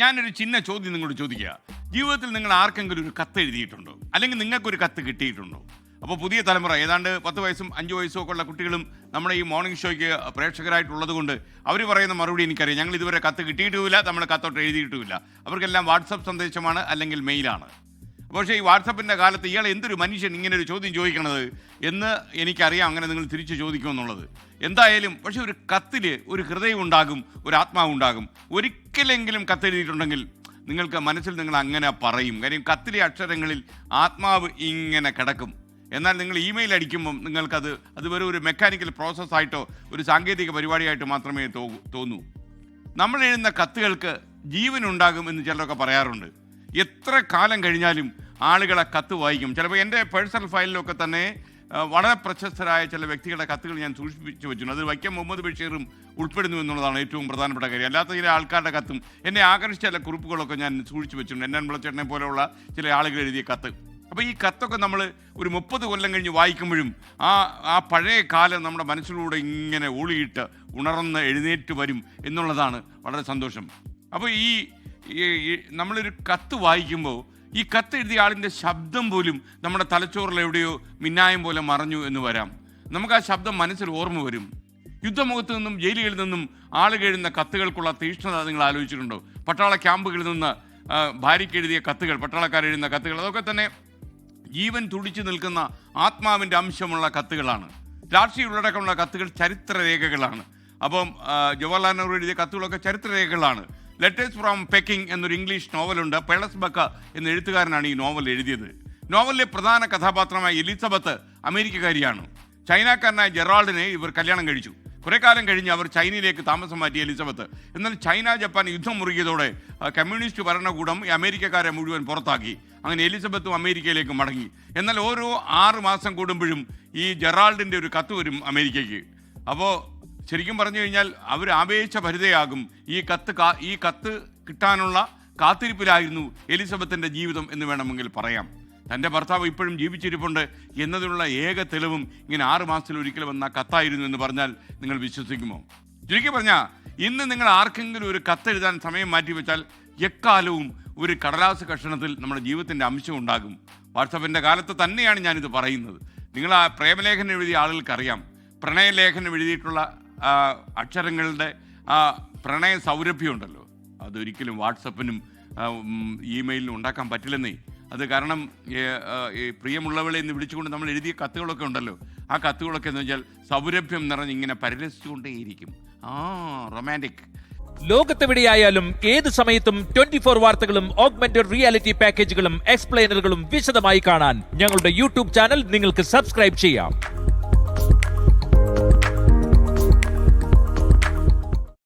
ഞാനൊരു ചിന്ന ചോദ്യം നിങ്ങളോട് ചോദിക്കുക. ജീവിതത്തിൽ നിങ്ങൾ ആർക്കെങ്കിലും ഒരു കത്ത് എഴുതിയിട്ടുണ്ടോ? അല്ലെങ്കിൽ നിങ്ങൾക്കൊരു കത്ത് കിട്ടിയിട്ടുണ്ടോ? അപ്പോൾ പുതിയ തലമുറ ഏതാണ്ട് 10 വയസ്സും 5 വയസ്സും ഒക്കെ ഉള്ള കുട്ടികളും നമ്മുടെ ഈ മോർണിംഗ് ഷോയ്ക്ക് പ്രേക്ഷകരായിട്ടുള്ളത് കൊണ്ട് അവർ പറയുന്ന മറുപടി എനിക്കറിയാം. ഞങ്ങൾ ഇതുവരെ കത്ത് കിട്ടിയിട്ടുമില്ല, നമ്മൾ കത്തോട്ട് എഴുതിയിട്ടുമില്ല. അവർക്കെല്ലാം വാട്സപ്പ് സന്ദേശമാണ് അല്ലെങ്കിൽ മെയിലാണ്. പക്ഷേ ഈ വാട്സപ്പിൻ്റെ കാലത്ത് ഇയാൾ എന്തൊരു മനുഷ്യൻ ഇങ്ങനെ ഒരു ചോദ്യം ചോദിക്കണത് എന്ന് എനിക്കറിയാം. അങ്ങനെ നിങ്ങൾ തിരിച്ച് ചോദിക്കുമെന്നുള്ളത് എന്തായാലും. പക്ഷേ ഒരു കത്തിൽ ഒരു ഹൃദയം ഉണ്ടാകും, ഒരു ആത്മാവുണ്ടാകും. ഒരിക്കലെങ്കിലും കത്തെഴുതിയിട്ടുണ്ടെങ്കിൽ നിങ്ങൾക്ക് മനസ്സിൽ നിങ്ങൾ അങ്ങനെ പറയും. കാര്യം കത്തിലെ അക്ഷരങ്ങളിൽ ആത്മാവ് ഇങ്ങനെ കിടക്കും. എന്നാൽ നിങ്ങൾ ഇമെയിൽ അടിക്കുമ്പം അത് വെറും ഒരു മെക്കാനിക്കൽ പ്രോസസ്സായിട്ടോ ഒരു സാങ്കേതിക പരിപാടിയായിട്ട് മാത്രമേ തോന്നൂ. നമ്മൾ എഴുതുന്ന കത്തുകൾക്ക് ജീവനുണ്ടാകും എന്ന് ചിലരൊക്കെ പറയാറുണ്ട്. എത്ര കാലം കഴിഞ്ഞാലും ആളുകളെ കത്ത് വായിക്കും. ചിലപ്പോൾ എൻ്റെ പേഴ്സണൽ ഫയലിലൊക്കെ തന്നെ വളരെ പ്രശസ്തരായ ചില വ്യക്തികളുടെ കത്തുകൾ ഞാൻ സൂക്ഷിപ്പിച്ച് വെച്ചിട്ടുണ്ട്. അത് വൈക്കം മുഹമ്മദ് ബഷീറും ഉൾപ്പെടുന്നു എന്നുള്ളതാണ് ഏറ്റവും പ്രധാനപ്പെട്ട കാര്യം. അല്ലാത്ത ചില ആൾക്കാരുടെ കത്തും എന്നെ ആകർഷിച്ച ചില കുറിപ്പുകളൊക്കെ ഞാൻ സൂക്ഷിച്ച് വെച്ചിട്ടുണ്ട്. എൻ വിളച്ചേട്ടനെ പോലെയുള്ള ചില ആളുകൾ എഴുതിയ കത്ത്. അപ്പോൾ ഈ കത്തൊക്കെ നമ്മൾ ഒരു 30 കൊല്ലം കഴിഞ്ഞ് വായിക്കുമ്പോഴും ആ പഴയ കാലം നമ്മുടെ മനസ്സിലൂടെ ഇങ്ങനെ ഊളിയിട്ട് ഉണർന്ന് എഴുന്നേറ്റ് വരും എന്നുള്ളതാണ് വളരെ സന്തോഷം. അപ്പോൾ ഈ നമ്മളൊരു കത്ത് വായിക്കുമ്പോൾ ഈ കത്ത് എഴുതിയ ആളിൻ്റെ ശബ്ദം പോലും നമ്മുടെ തലച്ചോറിൽ എവിടെയോ മിന്നായം പോലെ മറഞ്ഞു എന്ന് വരാം. നമുക്ക് ആ ശബ്ദം മനസ്സിൽ ഓർമ്മ വരും. യുദ്ധമുഖത്ത് നിന്നും ജയിലുകളിൽ നിന്നും ആളുകൾ എഴുതുന്ന കത്തുകൾക്കുള്ള തീക്ഷ്ണത നിങ്ങൾ ആലോചിച്ചിട്ടുണ്ടോ? പട്ടാള ക്യാമ്പുകളിൽ നിന്ന് ഭാര്യയ്ക്ക് എഴുതിയ കത്തുകൾ, പട്ടാളക്കാരെഴുതുന്ന കത്തുകൾ, അതൊക്കെ തന്നെ ജീവൻ തുടിച്ചു നിൽക്കുന്ന ആത്മാവിൻ്റെ അംശമുള്ള കത്തുകളാണ്. രാഷ്ട്രീയ ഉള്ളടക്കമുള്ള കത്തുകൾ ചരിത്രരേഖകളാണ്. അപ്പം ജവഹർലാൽ നെഹ്റു എഴുതിയ കത്തുകളൊക്കെ ചരിത്രരേഖകളാണ്. ലെറ്റേഴ്സ് ഫ്രോം പെക്കിംഗ് എന്നൊരു ഇംഗ്ലീഷ് നോവലുണ്ട്. പേളസ് ബക്ക എന്ന എഴുത്തുകാരനാണ് ഈ നോവൽ എഴുതിയത്. നോവലിലെ പ്രധാന കഥാപാത്രമായ എലിസബത്ത് അമേരിക്കക്കാരിയാണ്. ചൈനക്കാരനായ ജെറാൾഡിനെ ഇവർ കല്യാണം കഴിച്ചു. കുറേ കാലം കഴിഞ്ഞ് അവർ ചൈനയിലേക്ക് താമസം മാറ്റി എലിസബത്ത്. എന്നാൽ ചൈന ജപ്പാൻ യുദ്ധം മുറുകിയതോടെ കമ്മ്യൂണിസ്റ്റ് ഭരണകൂടം ഈ അമേരിക്കക്കാരെ മുഴുവൻ പുറത്താക്കി. അങ്ങനെ എലിസബത്തും അമേരിക്കയിലേക്ക് മടങ്ങി. എന്നാൽ ഓരോ 6 മാസം കൂടുമ്പോഴും ഈ ജെറാൾഡിൻ്റെ ഒരു കത്ത് വരും അമേരിക്കയ്ക്ക്. അപ്പോൾ ശരിക്കും പറഞ്ഞു കഴിഞ്ഞാൽ അവർ ആവേശഭരിതയാകും. ഈ കത്ത് കിട്ടാനുള്ള കാത്തിരിപ്പിലായിരുന്നു എലിസബത്തിൻ്റെ ജീവിതം എന്ന് വേണമെങ്കിൽ പറയാം. തൻ്റെ ഭർത്താവ് ഇപ്പോഴും ജീവിച്ചിരിപ്പുണ്ട് എന്നതിനുള്ള ഏക തെളിവും ഇങ്ങനെ 6 മാസത്തിൽ ഒരിക്കൽ വന്ന കത്തായിരുന്നു എന്ന് പറഞ്ഞാൽ നിങ്ങൾ വിശ്വസിക്കുമോ? ചുരുക്കി പറഞ്ഞാൽ ഇന്ന് നിങ്ങൾ ആർക്കെങ്കിലും ഒരു കത്തെഴുതാൻ സമയം മാറ്റി വെച്ചാൽ എക്കാലവും ഒരു കടലാസ് കഷണത്തിൽ നമ്മുടെ ജീവിതത്തിൻ്റെ അംശം ഉണ്ടാകും. വാട്സപ്പിൻ്റെ കാലത്ത് തന്നെയാണ് ഞാനിത് പറയുന്നത്. നിങ്ങൾ ആ പ്രേമലേഖനം എഴുതിയ ആളുകൾക്കറിയാം. പ്രണയലേഖനം എഴുതിയിട്ടുള്ള അക്ഷരങ്ങളുടെ ആ പ്രണയ സൗരഭ്യം ഉണ്ടല്ലോ, അതൊരിക്കലും വാട്സപ്പിനും ഇമെയിലിനും ഉണ്ടാക്കാൻ പറ്റില്ലെന്നേ. അത് കാരണം പ്രിയമുള്ളവളെ എന്ന് വിളിച്ചുകൊണ്ട് നമ്മൾ എഴുതിയ കത്തുകളൊക്കെ ഉണ്ടല്ലോ, ആ കത്തുകളൊക്കെ എന്ന് വെച്ചാൽ സൗരഭ്യം നിറഞ്ഞ് ഇങ്ങനെ പരിരസിച്ചുകൊണ്ടേയിരിക്കും. റൊമാൻറ്റിക്. ലോകത്തെവിടെയായാലും ഏത് സമയത്തും 24 വാർത്തകളും ഓഗ്മെന്റഡ് റിയാലിറ്റി പാക്കേജുകളും എക്സ്പ്ലെയിനറുകളും വിശദമായി കാണാൻ ഞങ്ങളുടെ യൂട്യൂബ് ചാനൽ നിങ്ങൾക്ക് സബ്സ്ക്രൈബ് ചെയ്യാം.